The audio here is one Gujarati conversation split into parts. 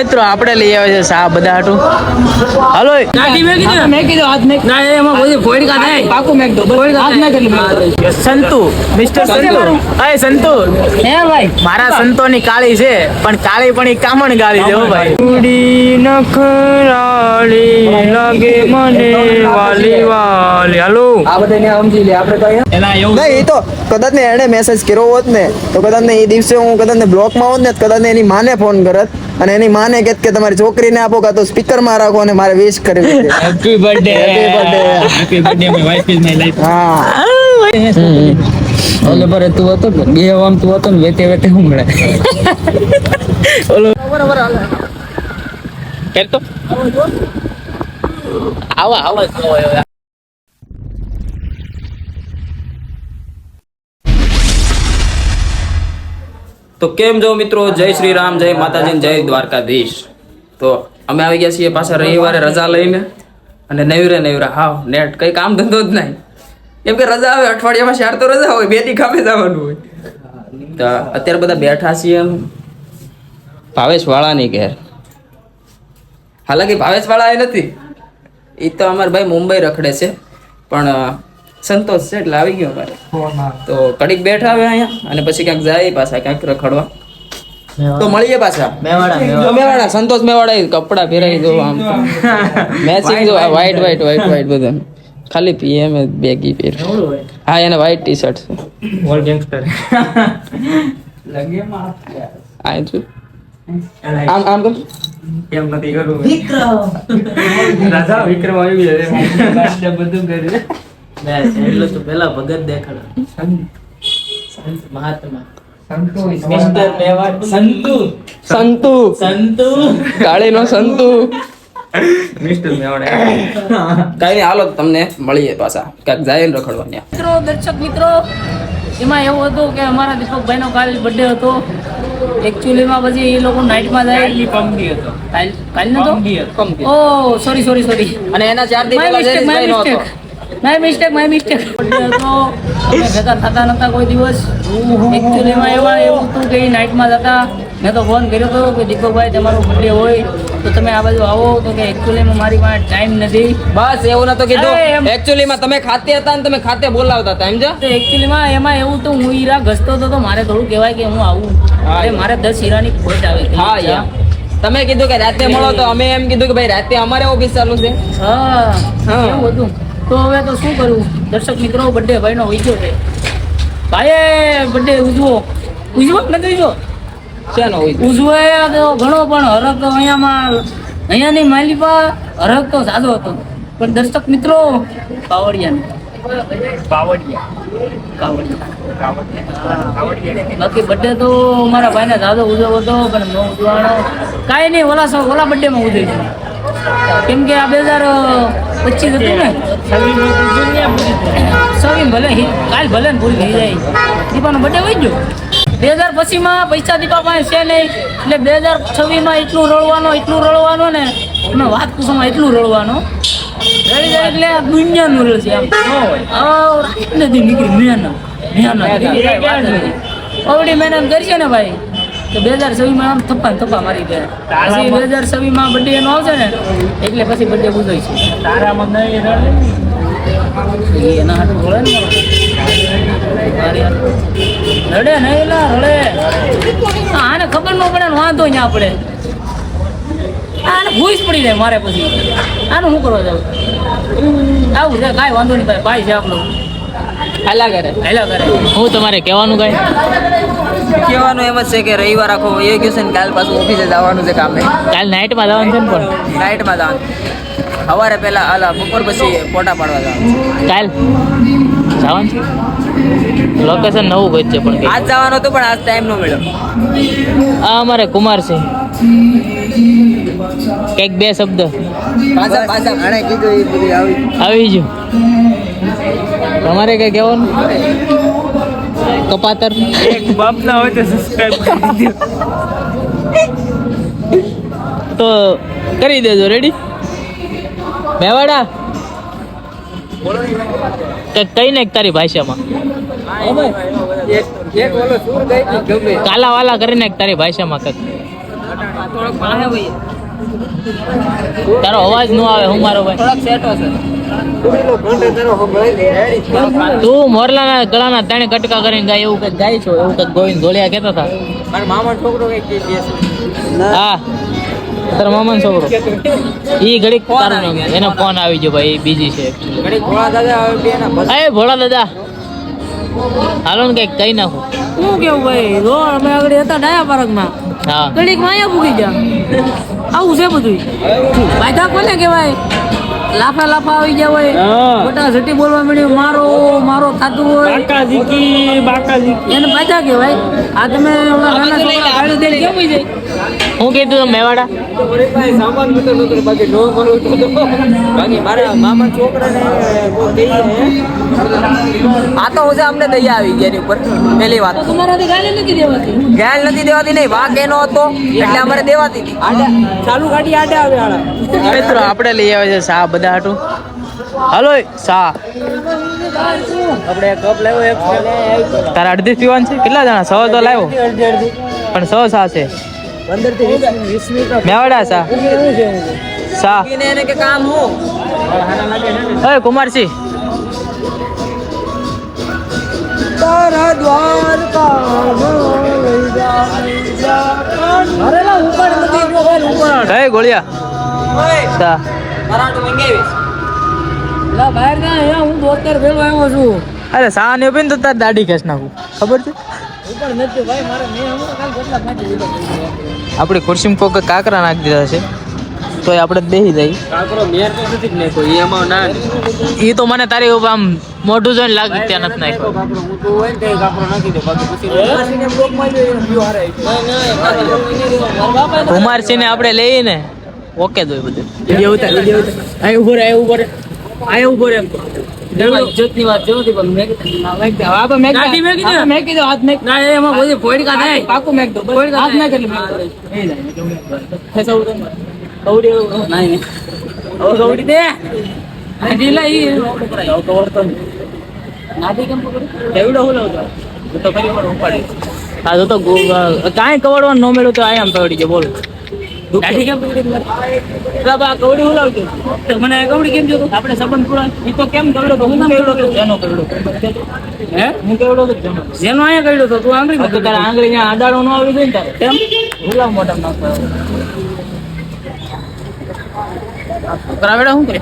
મિત્રો આપણે લઈ આવે છે સા બધા હાટું. હાલો સંતુ મિસ્ટર સંતુ. અય સંતુ હે ભાઈ મારા સંતોની કાળી છે પણ કાળી પણ ઈ કામણ ગાળી છે હો ભાઈ. ઉડી નખરાળી લાગે મને વાલી વાલી. હાલો આ બધાને સમજી લે આપણે કઈ એલા એવું નહીં. એ તો કદાચ ને એને મેસેજ કર્યો હોત ને તો કદાચ ને એ દિવસે હું કદાચ ને બ્લોકમાં હોત ને કદાચ ને એની માને ફોન કરત અને એની માને કહેત કે તમારી છોકરીને આપો કાં તો સ્પીકરમાં રાખો અને મારે વિશ કરવી છે. Happy birthday Happy birthday. Happy birthday my wife is my life. હા ઓલે પર તું હતો ને બે આમ તું હતો ને વેતે વેતે હું મળે ઓલો બરાબર હાલે કેમ તો આવા તો કેમ જો મિત્રો, જય શ્રી રામ, જય માતાજી, જય દ્વારકાધીશ. તો અમે આવી ગયા છીએ પાછા રવિવારે રજા લઈને અને નવરા હાવ નેટ કઈ કામ ધંધો જ નહીં. કેમ કે રજા આવે અઠવાડિયામાં 4 તો રજા હોય, 2 દી કામે જવાનું હોય. તો અત્યારે બધા બેઠા છીએ એમ ભાવેશ વાળાની ઘેર. હાલાકી ભાવેશ વાળા એ નથી, એ તો અમારા ભાઈ મુંબઈ રખડે છે પણ સંતોષ છે એટલે આવી ગયો મારે. તો કડીક બેઠા આવે અહીંયા અને પછી ક્યાંક જાય પાછા ક્યાંક રખડવા. તો મળીએ પાછા મેવાડા સંતોષ મેવાડા કપડા પહેરાવી દો આમ મેચિંગ જો વ્હાઈટ બધા ખાલી પીએમ બેગી પહેર. હા એને વ્હાઈટ ટી શર્ટ છે ઓલ ગેંગસ્ટર આ છું આમ કર કેમ નથી કરું રાજા વિક્રમ આવી ગયા બધું કરે બસ એટલે તો પેલા ભગત દેખાડા સંત મહાત્મા મિસ્ટર મેવાડ સંતુ કાળીનો સંતુ મિસ્ટર મેવાડ કઈ નહીં, હાલો તમને મળીએ પાછા ક્યાંક જાય ને રખડવા ત્યાં. મિત્રો દર્શક મિત્રો, એમાં એવું હતું કે અમારા દીપકભાઈનો કાલ બર્થડે હતો. એકચ્યુઅલીમાં પછી એ લોકો નાઇટમાં જાય પંપી હતો કાલ નતો ઓ સોરી અને એના 4 દી પહેલા જયદીશભાઈ નો હતો. માય મિસ્ટેક બર્થડે હતો. અમે ભેગા થતા નતા કોઈ દિવસ. એકચ્યુઅલીમાં એવું હતું કે એ નાઇટમાં જતા. મેં તો ફોન કર્યો હતો કે દીપકભાઈ તમારો બર્થડે હોય તો તમે આ બાજુ આવો. તો કે એકચ્યુઅલીમાં મારી પાસે ટાઈમ નથી. બસ એવું નતો કીધું. એકચ્યુઅલી માં તમે ખાતે હતા ને તમે ખાતે બોલાવતા હતા સમજ્યા. તો એકચ્યુઅલીમાં એમાં એવું તો હું હીરા ઘસતો હતો તો મારે થોડું કહેવાય કે હું આવું. અરે મારે 10 હીરાની ખોટ આવે. હા યાર તમે કીધું કે રાતે મળો તો અમે એમ કીધું કે ભાઈ રાતે અમારે ઓફિસ ચાલુ છે. હા એવું હતું. તો હવે તો શું કરું દર્શક મિત્રો, બર્થડે ભાઈનો ઉજવ્યો છે. ભાઈએ બર્થડે ઉજવો નથી ઉજવો શેનો હોય ઉજવે તો ઘણો પણ હરક તો અહીંયાની માલિપા હરક તો સાદો હતો. પણ દર્શક મિત્રો બાકી બર્થડે તો મારા ભાઈને સાદો ઉજવો હતો પણ ન ઉજવાનો કાંઈ નહીં. ઓલા બર્થડેમાં ઉજવી છે કેમ કે આ 2025 હતું ને 26 ભલે કાલ ભલે ને પૂરી થઈ જાય. દીપાનો બર્થડે હોય ગયો 2025માં પૈસા દીપા પાસે છે નહીં એટલે 2026માં એટલું રળવાનો ને એમાં વાત પૂછવામાં એટલું રળવાનો રડી જાય એટલે દુનિયાનું રળ છે આમ નથી નીકળી મહેનત અવડી મહેનત કરશે ને ભાઈ તો 2026માં આમ થપ્પા મારી ગયા. પછી 2026માં બર્થડે એનો આવશે ને એટલે પછી બર્થડે ઉજવાય છે. તારામાં નહીં એના હાથું રડે ને રડે નહીં રડે. આને ખબર ન પડે ને વાંધો ને આપણે આને ભૂસ પડી જાય મારે પછી આનું શું કરવા જાવ આવું છે. કાંઈ વાંધો નહીં ભાઈ છે આપણો હાલા કરે. હું તમારે કહેવાનું કાંઈ કહેવાનું એમ જ છે કે રવિવાર આખો એ ગયો છે ને કાલ પાછું ઓફિસે જવાનું છે કામે. કાલ નાઇટમાં જવાનું છે ને પણ નાઇટમાં જવાનું સવારે પહેલા બપોર પછી ફોટા પાડવા જવાનું. કાલ જવાનું છે લોકેશન નવું ગઈ છે પણ આજ જવાનું હતું પણ આજ ટાઈમ ન મળ્યો. આ અમારે કુમાર છે કંઈક 2 શબ્દ પાછા આણે કીધું એ બધું આવી ગયું. તમારે કઈ કહેવાનું કપાતર એક બાપના હોય તો સબસ્ક્રાઇબ કરી દો તો કરી દેજો. રેડી મેવાડા કઈ ને તારી ભાષામાં એક ઓલો સુર ગઈ ગમે કાલા વાલા કરીને તારી ભાષામાં કઈક થોડોક પાસે હોય તારો અવાજ ન આવે હું મારો ભાઈ થોડોક સેટો છે તું મોરલાના ગળાના ત્રણે કટકા કરીને ગાય એવું કઈક ગાય છો એવું કઈક ગોવિંદ ધોળિયા કહેતા હતા મારા મામા છોકરો કઈ કે હા તારા મામાનો છોકરો ઈ ઘડીક તારો એનો ફોન આવી ગયો ભાઈ બીજી છે ઘડી ઘોડા દાદા આવે બે ના એ ભોળા દાદા હાલો ને કઈક કહી નાખો શું કેવું ભાઈ રો અમે આગળ હતા ડાયા પાર્કમાં હા ઘડીક માં અહીંયા પૂગી ગયા આવું છે બધું બાધા કોને કહેવાય લાફા લાફા આવી ગયા હોય મોટા ઝટી બોલવા મળ્યું મારો મારો થતું હોય એને બાધા કહેવાય આ તમે ઓલા નાના છોકરા ગાડી દઈને કેમ વહી જાય હું કીધું તમે મેવાડા સામાન મૂકો નતો બાકી નો મળું તો બાકી મારા મામા છોકરાને આ તો ઓજા અમને દયા આવી ગયા એની ઉપર પહેલી વાત તમારાથી ગાડી નથી દેવાતી ગેલ નથી દેવાતી નહીં વાઘ એનો હતો એટલે અમારે દેવાતી હતી ચાલુ ગાડી આડે આવે હાડા મિત્રો આપણે લઈ આવે છે સા બધા હાટું હાલો સા આપણે કપ લાવ્યો એક તારા અડધી પીવાનું છે કેટલા જણા 100 તો લાવ્યો પણ 100 સા છે 15 થી 20 મિનિટ મેવાડા સા સા એને કે કામ હું ઓય કુમારસિંહ તારા દ્વારકા અરેલા ઉપર નથી ગયો ઉપર હે ગોળિયા સા મરાઠો મંગાવીશ લા બહાર ના અહીંયા હું દોસ્તર ભેગો આવ્યો છું અરે સા ને પીને તો તાર દાઢી ખેંચ નાખું ખબર છે ઉપર નથી ભાઈ મારે મેં હમણાં કાલ કેટલા ફાટી દીધા આપણી ખુરશીમાં કોક કાકરા નાખી દીધા છે તો આપણે બેસી જાય કાકરો મેર તો નથી જ નાખ્યો એ એમાં ના એ તો મને તારી ઉપર આમ મોઢું જોઈને લાગી ત્યાં નથી નાખ્યો કાકરો હું તો હોય ને તે કાકરો નાખી દે બાકી પછી માસીને બ્લોક માં વ્યૂ હારે કુમારસિંહ ને આપણે લઈને ઓકે દોય બધું આ ઉપર ઇજ્જતની વાત જેવું હતી પણ મેં કીધું હાથ મેક ના એમાં બધી ફોડકા થાય પાકું મેક દો હાથ મેક એટલે મેક કવડી નહીં કવડી દે ઢીલા ઈ કવર તો નાદી કેમ પકડું એવડો હું લાવતો તો ફરી પણ ઉપાડી આ તો કાંઈ કવડવાનું ન મળ્યું તો આય આમ પકડી ગયો બોલો દાઢી કેમ પકડી બા કવડી હું લાવજો મને કવડી કેમ જોતો આપણે સંબંધ પૂરા ઈ તો કેમ કવડો તો હું કેમ કવડો તો જેનો કવડો હે હું કવડો તો જેનો અહીંયા કવડો તો તું આંગળી તો તારા આંગળી ત્યાં આડાડો ન આવી જાય ને તારે કેમ હુલા મોઢા નાખો કરાવેડા શું કરે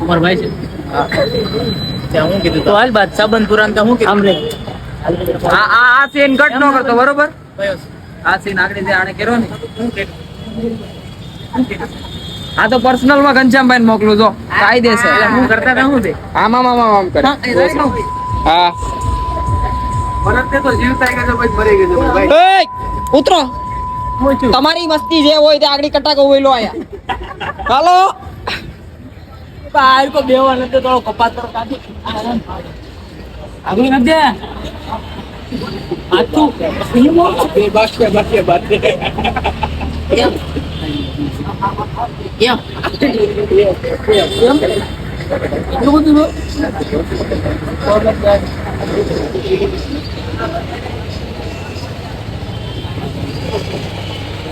અમાર ભાઈ છે ત્યાં હું કીધું તો હાલ બાદ સાબન પુરાણ તો હું કીધું આમ રે આ સીન કટ ન કરતો બરોબર આ સીન આગળ જે આને કર્યો ને આ તો પર્સનલ માં ઘનશ્યામભાઈ ને મોકલું જો કાયદેસર હું કરતા હતા હું તે આમ કરે હા ઉતરો તમારી મસ્તી જે હોય તે આગળ કટાકો હોયલો આયા હાલો બહાર કો બેવા નતો થોડો કપાત પર કાઢી આગળ ન દે આતું બે બાસ્કે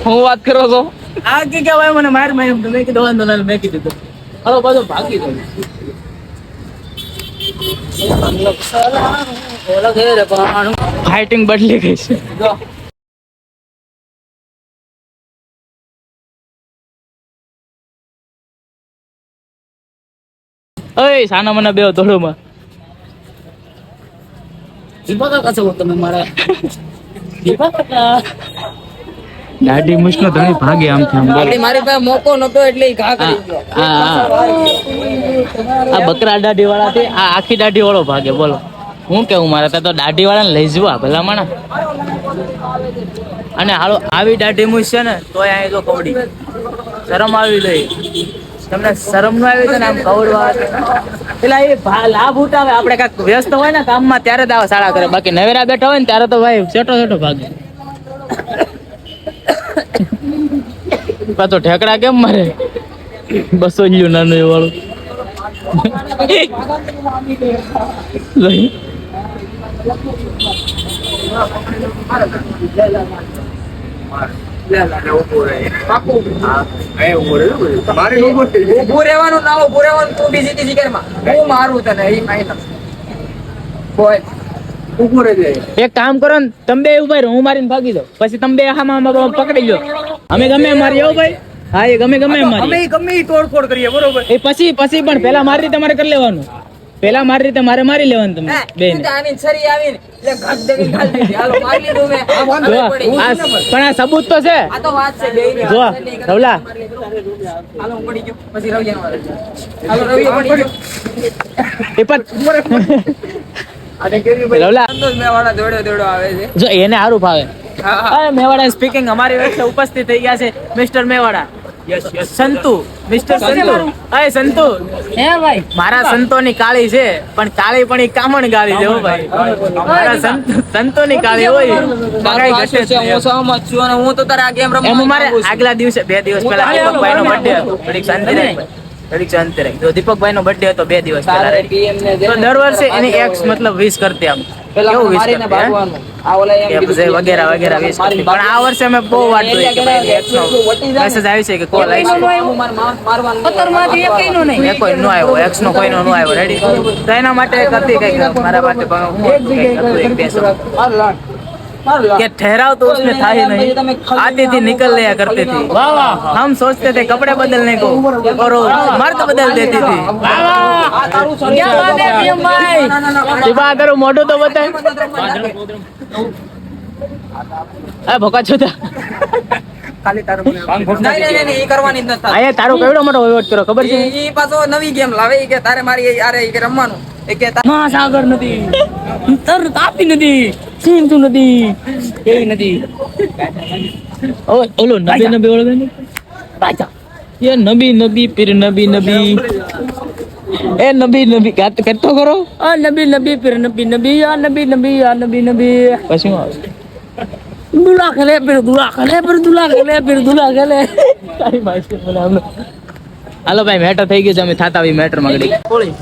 હું વાત કરો છો આ કે કહેવાય મને માર મેં કીધું વાંધો ના મેં કીધું હલો બધો ભાગી ગયો ઓલા ઘરે રે પણ ફાઇટિંગ બદલી ગઈ છે જો ઓય સાના મને બેવ ધોળોમાં દીપા કાકા છો તમે મારા દીપા કાકા દાઢી મુશનો ધણી ભાગે આમ થી આમ બોલે આપણી મારી પાસે મોકો નતો એટલે ઈ ઘા કરી ગયો આ બકરા દાઢી વાળા થી આ આખી દાઢી વાળો ભાગે બોલો હું કેવું મારે તો દાઢી વાળાને લઈ જવા ભલા માણા અને હાલો આવી દાઢી મૂછ છે ને તોય અહીં જો કવડી શરમ આવી ગઈ તમને શરમ ન આવી તો ને આમ કવડવા પેલા એ લાભ ઉઠાવે આપણે કાંઈક વ્યસ્ત હોય ને કામમાં ત્યારે જ આવા સાડા કરે બાકી નવેરા બેઠા હોય ને ત્યારે તો ભાઈ છેટો છેટો ભાગે તો ઠેકડા કેમ મારે 200 લ્યું નાનું એ વાળું ઊભું રહેવાનું ના ઊભું રહેવાનું તું બીજી ત્રીજી ગેરમાં હું મારું તને એ ફાઈનલ બોલ ઊભું રહેજે એક કામ કરો ને, તમે બે ઉભા રહો, હું મારીને ભાગી દઉં, પછી તમે બે આમાં પકડી લો. અમે ગમે એમ મારી, આવો ભાઈ. હા, એ ગમે એમ મારી. ગમે ઈ તોડફોડ કરીએ બરોબર. એ પછી પણ પેલા મારી રીતે મારે કરી લેવાનું. પેલા મારી રીતે મારે મારી લેવાનું તમે બે ને. આવીને છરી આવીને એટલે ઘાટ દેવી ઘાલ દીધી હાલો મારી લીધું મેં પણ આ સબૂત તો છે. આ તો વાત છે બેયની જો રવલા, હાલો હું પડી ગયો પછી રવિયાનો વારો છે. હાલો રવિયો પડી ગયો એ પણ રવલા, સંતોષ મેવાડા દોડો આવે છે જો એને સારું ફાવે. હા અરે મેવાડા સ્પીકિંગ, અમારી વચ્ચે ઉપસ્થિત થઈ ગયા છે મિસ્ટર મેવાડા. સંતુ, મિસ્ટર સંતુ. અરે સંતુ, હે ભાઈ મારા સંતોની કાળી છે, પણ કાળી પણ ઈ કામણ ગાળી છે હો ભાઈ. મારા સંતોની કાળી હોય કાંઈ ઘટે જ નહીં. હું સહમત છું અને હું તો તારે આ ગેમ રમવા એમ મારે આગલા દિવસે 2 દિવસ પહેલા દીપકભાઈ નો બર્થડે હતો. ઘડીક શાંતિ રાખ. તો દીપકભાઈ નો બર્થડે હતો 2 દિવસ પહેલા. તો દર વર્ષે એની એક્સ મતલબ વિશ કરતી આમ કેવું વિશ કરતી વગેરે વગેરે વિશ કરતી. પણ આ વર્ષે અમે બહુ વાટ જોઈ કે ભાઈ એક્સ નો મેસેજ આવી છે કે કોલ આવી છે. પત્તરમાંથી એકેય નો નહીં. એ કોઈ નો આવ્યો, એક્સ નો કોઈ નો આવ્યો. રેડી, તો એના માટે કરતી કઈક મારા માટે कि ठहराव तो उसमें था ही नहीं, आती थी निकल लिया करती थी, हम सोचते थे कपड़े बदलने को और वो मर्द बदल देती थी. क्या बात है PM भाई? તારું મોઢું તો બતાય. અરે ભોકા છોટા, નહીં એ કરવાની જ નથી. આયા તારો કેવડો મોટો વહીવટ કર્યો ખબર છે? ઈ પાછો નવી ગેમ લાવે ઈ કે તારે મારી યાર ઈ કે રમવાનું એ કે મહાસાગર નદી, તાપી નદી, સિંધુ નદી, એવી નદી. ઓલો નબી નબી ઓળખે ને રાજા ये नबी नबी फिर नबी नबी ए नबी नबी करतो करो આ નબી નબી ફિર નબી નબી આ નબી નબી આ નબી નબી પછી હું આવે દુલા ખેલે ફિર દુલા ખેલે ફિર દુલા ખેલે ફિર દુલા ખેલે. તારી માસી બોલે આમ. હાલો ભાઈ મેટર થઈ ગયું છે, અમે થાતા આવી મેટર માં ગડી કોળી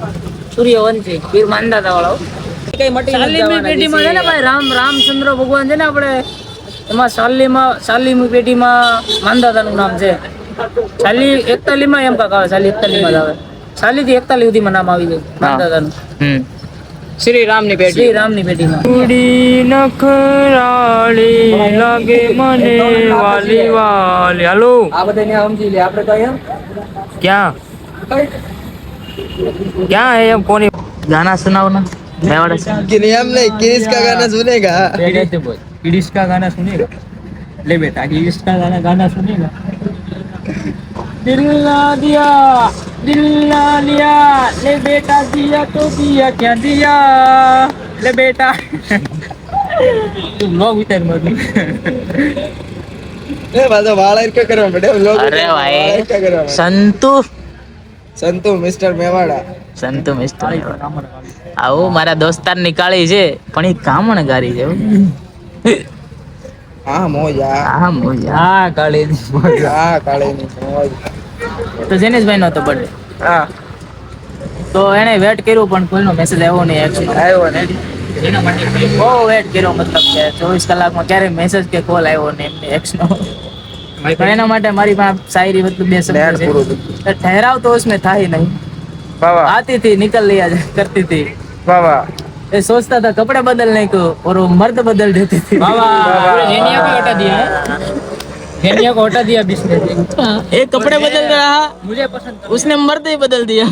સૂર્યવંશી વીર માંધાતા વાળો કઈ મટી સાલીમી પેઢીમાં છે ને ભાઈ રામચંદ્ર ભગવાન છે ને આપણે એમાં સાલીમી પેઢીમાં માંધાતાનું નામ છે. સાલી 41 માં એમ કાક આવે, સાલી 41 માં જ આવે. સાલી થી 41 સુધીમાં નામ આવી જાય માંધાતાનું. શ્રી રામ ની પેટી શ્રી રામની પેઢીમાં. ઉડી નખરાળી લાગે મને વાલી વાલી. હાલો આ બધા ને સમજી લે આપણે કઈ એમ क्या क्या है अब कौन गाना सुनाओ ना मेवाड़ा से हम नहीं किरिश का गाना सुनेगा कहते बोल किडिश का गाना सुनेगा ले बेटा किडिश का गाना सुनेगा दिल ना लिया ले बेटा दिया तो दिया क्या दिया ले बेटा तुम लोग उतर मत ए बाजू वाला क्या करवा बेटे लोग अरे भाई क्या करवा संतु मिस्टर मेवाड़ा સંતો મિસ્ટર આવો મારા દોસ્તાર નીકાળી છે પણ એ કામણ ગારી છે हाँ मोजा આ મોજા આ કાળી हाँ काले नहीं मोज તો જેનેશભાઈ નો હતો બર્થડે हाँ તો એને વેટ કર્યું પણ કોઈનો મેસેજ આવ્યો નહીં actually. आयो ने એના માટે બહુ વેટ કર્યો, મતલબ કે 24 કલાકમાં ક્યારે મેસેજ કે કોલ આવ્યો નહીં એમને એક્સ નો. તો એના માટે મારી પાસે शायरी मतलब 2 शब्द છે. ठहराव तो उसमें था ही नहीं, बाबा आती थी निकल लिया करती थी, बाबा ये सोचता था कपड़े बदलने को और वो मर्द बदल देती थी. जेनिया को हटा दिया है, जेनिया को हटा दिया बीच में. एक कपड़े बदल रहा, मुझे पसंद उसने मर्द ही बदल दिया.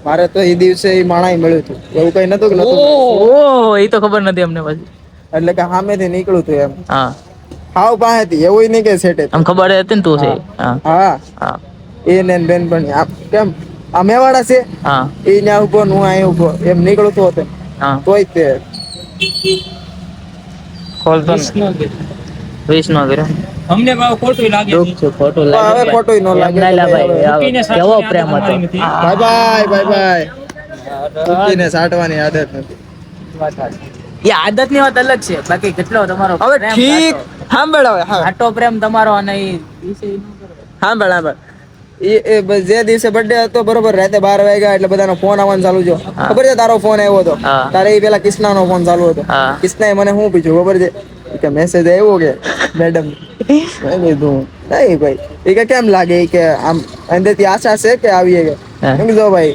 મારે તો એ દિવસે એ માણાઈ મળ્યું હતું એવું કઈ નતું કે નતું ઓહ એ તો ખબર નથી અમને પછી. એટલે કે સામેથી નીકળ્યું હતું એમ હા હાવ પાસેથી એવું નહીં કે સેટે આમ ખબર હતી ને તું છે. હા હા હા એ ને બેન પણ આમ કેમ આ મેવાડા છે હા એ ત્યાં ઉભો ને હું અહીં ઉભો એમ નીકળતું હતું હા તોય તે ખોલતો વિષ્ણુ કર્યો हमने खोटू लागे દુઃખ છે ખોટું હવે લાગે ખોટું ન લાગે એમ ના ભાઈ કેવો પ્રેમ હતો. બાય બાય બાય બાય સાટવાની આદત નથી એ આદત ની વાત અલગ છે, બાકી કેટલો તમારો હવે પ્રેમ ઠીક સાચો. સાંભળ હવે હા સાચો પ્રેમ તમારો અને એ વિશે ઈ ન કરો. સાંભળ જે દિવસે બર્થડે હતો બરોબર રાતે 12 વાગ્યા એટલે બધાનો ફોન આવવાનું ચાલુ થયો. ખબર છે તારો ફોન આવ્યો હતો હા. તારે એ પેલા કિસ્ના નો ફોન ચાલુ હતો. હા. કિસ્નાએ મને શું પૂછ્યું ખબર છે કે મેસેજ આવ્યો કે મેડમ મેં કીધું નહીં ભાઈ એ કે કેમ લાગે ઈ કે આમ અંદરથી આશા છે કે આવીએ કે હા. મેં કીધું ભાઈ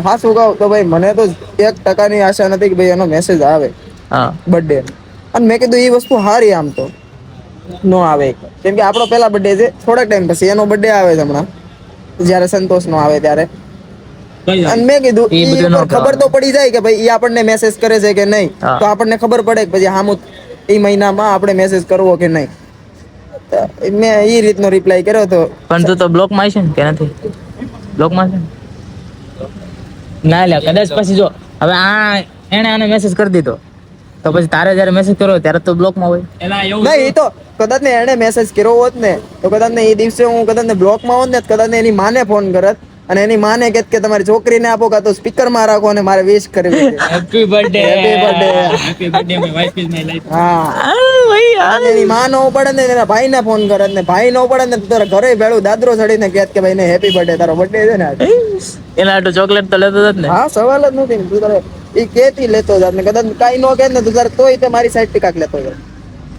હા શું કહું તો ભાઈ મને તો 1% આશા નથી કે ભાઈ એનો મેસેજ આવે હા બર્થડે અને મેં કીધું એ વસ્તુ સારી આમ તો નો આવે કેમ કે આપણો પહેલા બર્થડે છે થોડાક ટાઈમ પછી એનો બર્થડે આવે છે હમણાં જ્યારે સંતોષ નો આવે ત્યારે અને મેં કીધું એ ઈ બધું ન ઉપર ખબર તો પડી જાય કે ભાઈ ઈ આપણને મેસેજ કરે છે કે નહીં હા. તો આપણને ખબર પડે કે પછી હામું એ મહિનામાં આપણે મેસેજ કરવો કે નહીં તો મેં એ રીતનો રિપ્લાય કર્યો તો પણ તું તો બ્લોક માં છે ને કે નથી બ્લોક માં છે ને? ના લે કદાચ પછી જો હવે એને આને મેસેજ કરી દીધો તો પછી તારે જયારે મેસેજ કર્યો ત્યારે તો બ્લોક માં હોય નહીં એ તો કદાચ ને એને મેસેજ કર્યો હોત ને તો કદાચ ને એ દિવસે હું કદાચ ને બ્લોકમાં હોત ને તો કદાચ ને એની માને ફોન કરત અને એની માને કહેત કે તમારી છોકરીને આપો કાં તો સ્પીકર માં રાખો અને મારે વિશ કરવી છે happy birthday Happy birthday. Happy birthday my wife is my life હા અને એની માં નો પડે ને એના ભાઈ ને ફોન કરત ને ભાઈ નો પડે ને તો તારા ઘરે ભેળું દાદરો ચડીને કહેત કે ભાઈ ને હેપી બર્થડે તારો બર્થડે છે ને આજે. એના હાટુ ચોકલેટ તો લેતો જ ને હા સવાલ જ નથી ને તું તારે એ કેતી લેતો જાત ને કદાચ કાઈ નો કહે ને તું તારે તોય તે મારી સાઈડ થી કાક લેતો જાય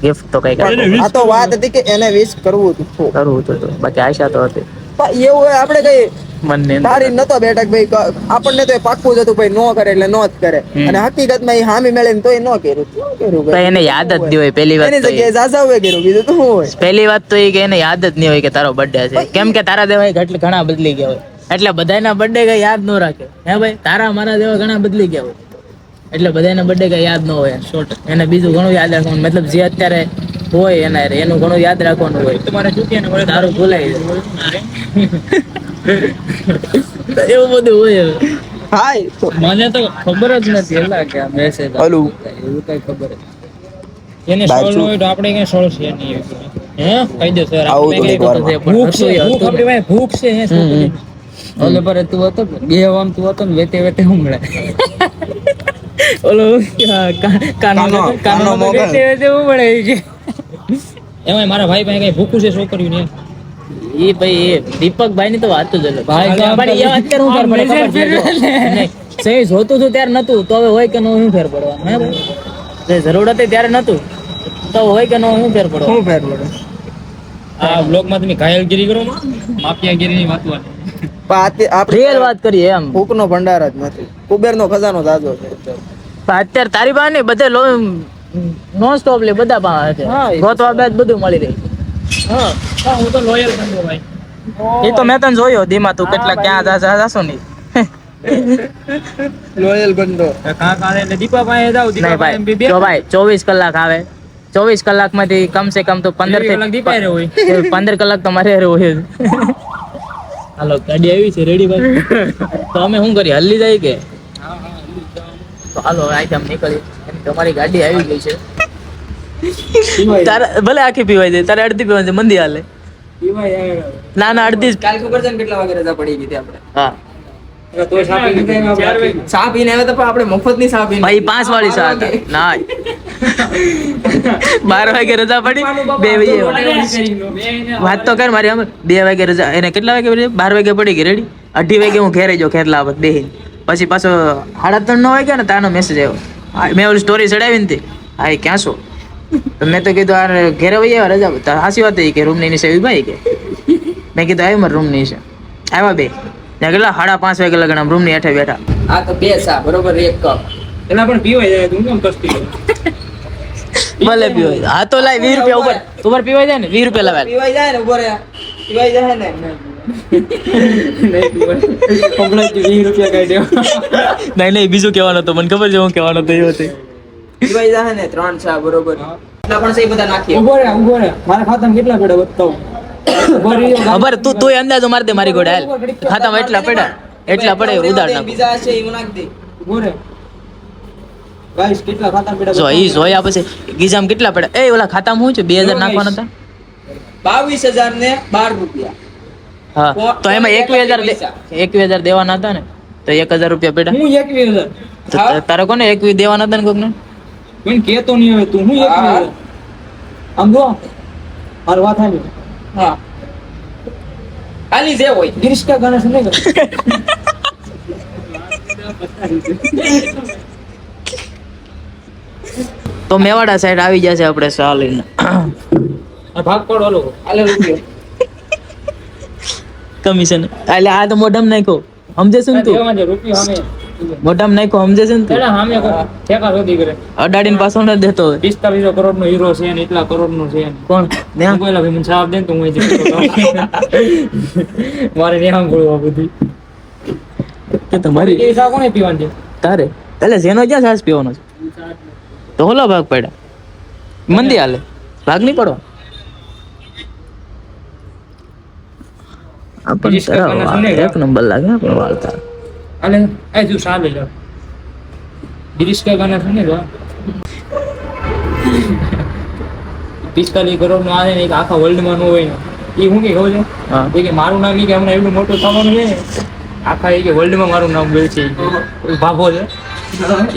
ગિફ્ટ તો કઈ આ તો વાત હતી કે એને વિશ કરવું હતું કરવું તો બાકી આશા તો હતી પણ એવું હોય આપણે કઈ મનને તારી નતો બેઠા કે ભાઈ આપણને તો એ પાક્કું જ હતું ભાઈ નો કરે એટલે નો જ કરે અને હકીકતમાં એ હામી મેળીને તોય નો કર્યું શું કર્યું તો ભાઈ એને યાદ જ નહીં હોય પહેલી વાત એની તો જગ્યાએ જાજાવે કર્યું બીજું તો શું હોય પહેલી વાત તો એ કે એને યાદ જ નહીં હોય કે તારો બર્થડે છે કેમ કે તારા દેવા એટલે ઘણા બદલી ગયા હોય એટલે બધાના બર્થડે કઈ યાદ ન રાખે હે ભાઈ તારા મારા દેવા ઘણા બદલી ગયા હોય એટલે બધાના બર્થડે કઈ યાદ ન હોય શોર્ટ એને બીજું ઘણું યાદ રાખવાનું મતલબ જે અત્યારે હોય એના એનું ઘણું યાદ રાખવાનું હોય તમારે ચૂક્યા તારું ભૂલાઈ જાય એવું બધું હોય હવે. હા એ તો મને તો ખબર જ નથી એલા કે આ મેસેજ ઓલું. એવું કઈ ખબર જ એને બાર સોલ્વ શું? હોય તો આપણે કઈ સોલ્વ છે નહીં હે કહી દે સર આવું તો એક વારમાં. ભૂખ છે આપણી પાસે ભૂખ છે હે છોકરી ઓલે પર તું હતો ને, બે આમ તું હતો ને વેતે વેતે ઉમળે ઓલો કાનો કાનો મોગલ. વેતે વેતે ઉમળે ઈ કે એમાં મારા ભાઈ પાસે કઈ ભૂખું છે છોકરીઓ ને એ ભાઈ એ દીપકભાઈ ની તો વાત જ અલગ ભાઈ અત્યારે હું ફેર પડે ખબર છે જો. નહીં, સહી જોતું હતું ત્યારે નતું તો હવે હોય કે ન હોય શું ફેર પડવાનું હે ભાઈ જે જરૂર હતી ત્યારે નતું તો હોય કે ન હોય શું ફેર પડવાનું શું ફેર પડે આ બ્લોગ માં તમે ઘાયલગીરી કરો માફિયાગીરી ની વાત પણ આપણે રિયલ વાત કરીએ એમ ભૂખનો ભંડાર જ નથી કુબેરનો ખજાનો તાજો છે પણ અત્યારે તારી પાસે નહીં બધે નોન સ્ટોપ લે બધા પાસે હા, છે એ તો ગોતવા બેદ બધું મળી રહે હા હું તો લોયલ બંદો ભાઈ એ તો મેં તને જોયો ધીમા તું કેટલા ક્યાં જાશો નહીં લોયલ બંદો નહીં ભાઈ જો ભાઈ 24 કલાક આવે 24 કલાકમાંથી કમ સે કમ તો 15 થી 15 કલાક તો મારે હારે હોય જ. હાલો ગાડી આવી છે રેડી ભાઈ તો અમે શું કરીએ હલ્લી જાય કે તો હાલો હવે અહીંથી આમ નીકળી તમારી ગાડી આવી ગઈ છે તારે ભલે આખી પીવાય જાય તારે અડધી પીવાય છે મંદી હાલે ના ના અડધી જ. કાલ ખબર છે ને કેટલા વાગે રજા પડી ગઈ હતી આપણે હા ચા પીને આવ્યા તો પણ આપણે મફત ની ચા પીને ભાઈ 5 વાળી સા હતા ના 12 વાગે રજા પડી 2 વાગે વાત તો કર મારી 2 વાગે રજા એને કેટલા વાગે પડી 12 વાગે પડી ગઈ રેડી 2:30 વાગે હું ઘેરે જો ખેરલા આવત બેહીને પછી પાછો 3:30 નો વાગ્યા ને તાનો મેસેજ આવ્યો મેં ઓલી સ્ટોરી ચડાવી ને હા એ ક્યાં છો તો મેં તો કીધું આ ઘેરે વહી આવ્યા રજા તાર હાસી વાત કે રૂમ ની નીચે ભાઈ કે મેં કીધું આવ્યું મારા રૂમ ની નીચે આવ્યા બે ત્યાં કેટલા 5:30 વાગે લગન રૂમ ની હેઠે બેઠા આ તો બે ચા બરોબર એક કપ એના પણ પીવાય જાય તું કેમ કસ્તી ભલે પીવાય હા તો લાય 20 રૂપિયા ઉપર પીવાય જાય ને 20 રૂપિયા લાવે પીવાઈ જાય ને ઉભો રે પીવાઈ જાય ને નહીં બીજું કહેવાનું તો મને ખબર છે હું કહેવાનો તો એ હતી પીવાઈ જાય ને 3 ચા બરોબર એટલા પણ સહી બધા નાખીએ ઉભો રે મારા ખાતામાં કેટલા પડ્યા બતાવો ખબર તું અંદાજો માર દે મારી ગોડે હાલ ખાતામાં એટલા પડ્યા એટલા પડે ઉધાર નાખ બીજા છે ઈ નાખ દે ઉભો રે ગાઈસ કેટલા ખાતામાં પડ્યા જો ઈ જોયા પછી ગીજામ કેટલા પડ્યા એ ઓલા ખાતામાં શું છે 2000 નાખવાના હતા 22,000 ને 12 રૂપિયા હા તો એમાં 21,000 દેવાના હતા ને તો 1,000 રૂપિયા પડ્યા હું 21,000 તો તારે કોને 21 દેવાના હતા ને કોકને કોઈ કેતો નહીં હવે તું હું 21,000 આમ જો માર વાત આવી હા ખાલી જે હોય ગિરીશ કા ગાના સુને કર તો મેવાડા સાઈડ આવી જશે આપણે સા લઈને. ભાગ પડો ઓલો આલે રૂપિયો કમિશન એટલે આ તો મોઢામાં નાખ્યો સમજે છે ને તું દેવામાં જે રૂપિયો સામે મોઢામાં નાખ્યો સમજે છે ને તું પેલા સામે ઠેકા શોધી કરે અડાડીને પાછો ન દેતો હોય. 45 કરોડ નો હીરો છે ને એટલા કરોડ નો છે કોણ ને હું પેલા ભાઈ મને સાફ દે ને તો હું મારે ન્યા ગોળવા બધી કે તમારી એ સા કોને પીવાનું છે તારે એટલે જેનો ક્યાં છાસ પીવાનો છે તો હોલો ભાગ પડ્યા મંદી હાલે ભાગ નહીં પડવા આપણને તારા વાળ એક નંબર લાગે આપણો વાળ તારો. અલે એ જો સા લઈ લો ગિરીશ કા ગાના સુને લો 45 કરોડ નો આવે ને એક આખા વર્લ્ડ માં નો હોય ને એ હું કે કહું છું હા. એ કે મારું નામ ઈ કે હમણાં એટલું મોટું થવાનું છે આખા એ કે વર્લ્ડ માં મારું નામ બોલ છે ભાગો છે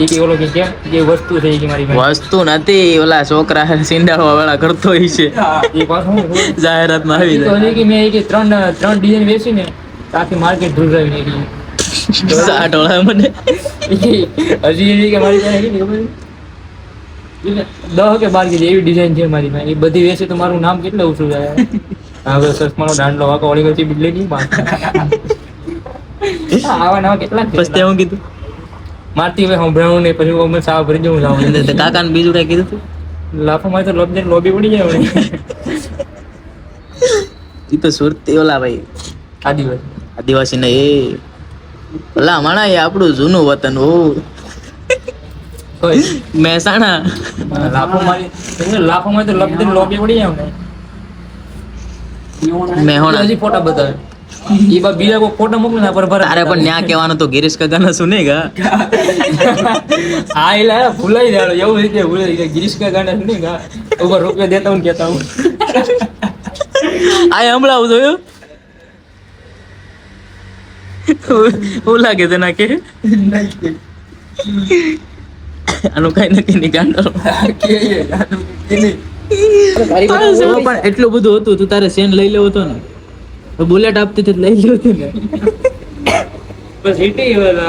એ કે ઓલો કે કેમ જે વસ્તુ છે એ કે મારી પાસે વસ્તુ નથી ઓલા છોકરા સિંડાળવા વાળા કરતો હોય છે એ પાછું જાહેરાતમાં આવી તો જાય હજી કે મેં એ કે ત્રણ ડિઝાઇન વેચી ને આખી માર્કેટ ધ્રુજાવી નાખી 60 મને હજી એવી કે મારી પાસે એવી ખબર એટલે 10 કે 12 કે એવી ડિઝાઇન છે મારી પાસે એ બધી વેચે તો મારું નામ કેટલું ઊંચું જાય હવે સસમાનો દાંડલો વાકો વળી ગયો છે બિજલે નહીં આવા નવા કેટલા પછી તે હું કીધું મારતી હવે સંભળાવું નહીં પછી અમે સાવ ભરી જવું જાવ કાકાને બીજું કઈ કીધું તું લાફો મારે તો લોબી પડી જાય હવે ઈ તો સુરતી ઓલા ભાઈ આદિવાસી આદિવાસી ને એ ઓલા માણા એ આપણું જૂનું વતન ઓ કોઈ મહેસાણા લાફો મારી તો લોબી પડી જાય ને મેહોણા હજી ફોટા બતાવે ઈ બા બીજા કોઈ ફોટા મોકલે ને પર તારે પણ ન્યા કહેવાનું તો ગિરીશ કાકાના સુનેગા હા એટલે ભૂલાઈ જાય એવું રીતે ભૂલાઈ જાય ગિરીશ કા ગાના સુની ગા ઉપર રૂપિયા દેતા હું કહેતા હું આ હમણાં જોયું હું લાગે તને કે આનું કઈ નક્કી નહીં ગાંડો પણ એટલું બધું હતું તું તારે સેન લઈ લેવો હતો ને બુલેટ આપતી તો લઈ લેવું હતું ને બસ હિટી હોય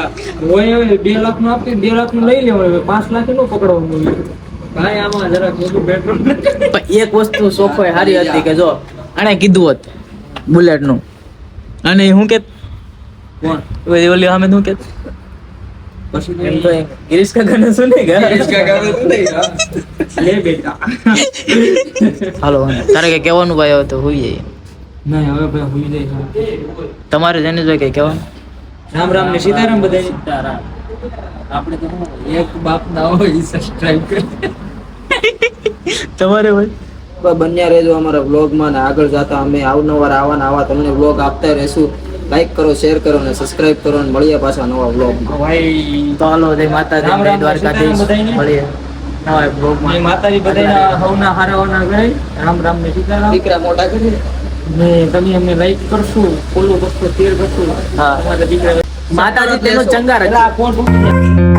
2 લાખ નું આપતી 2 લાખ નું લઈ લેવાય 5 લાખ નું પકડવાનું ભાઈ આમાં જરા થોડું પેટ્રોલ પણ એક વસ્તુ સોફાઈ સારી હતી કે જો આણે કીધું હોત બુલેટ નું અને હું કે કોણ ઓલી સામે શું કે પછી એમ તો ગિરીશ કાકાને સુનેગા લે બેટા હાલો તારે કઈ કહેવાનું ભાઈ હવે તો હોઈ જાય નહીં હવે ભાઈ હુઈ જાય તમારે જેને જોઈ કઈ કહેવાનું રામ રામ ને સીતારામ બધા સીતારામ આપણે તો શું, એક બાપ ના હોય સબસ્ક્રાઇબ કરે તમારે ભાઈ બન્યા રહેજો અમારા વ્લોગમાં ને આગળ જતા અમે અવનવાર આવા તમને વ્લોગ આપતા રહેશું. લાઈક કરો, શેર કરો અને સબસ્ક્રાઇબ કરો અને મળીએ પાછા નવા વ્લોગમાં. ભાઈ તો હાલો જય માતાજી રામ જય રામ દ્વારકાધીશ બધાયને. મળીએ નવા બ્લોગમાં. ની માતાજી બધાના હવના હારાવાના ગણાય. રામ રામ ને સીતારામ દીકરા મોટા કરીએ. ને તમે અમને લાઈક કરશો, ફોલો કરશો, શેર કરશો. હા. તમારા દીકરા માતાજી તેનો ચંગા રાખે. પેલા આ કોણ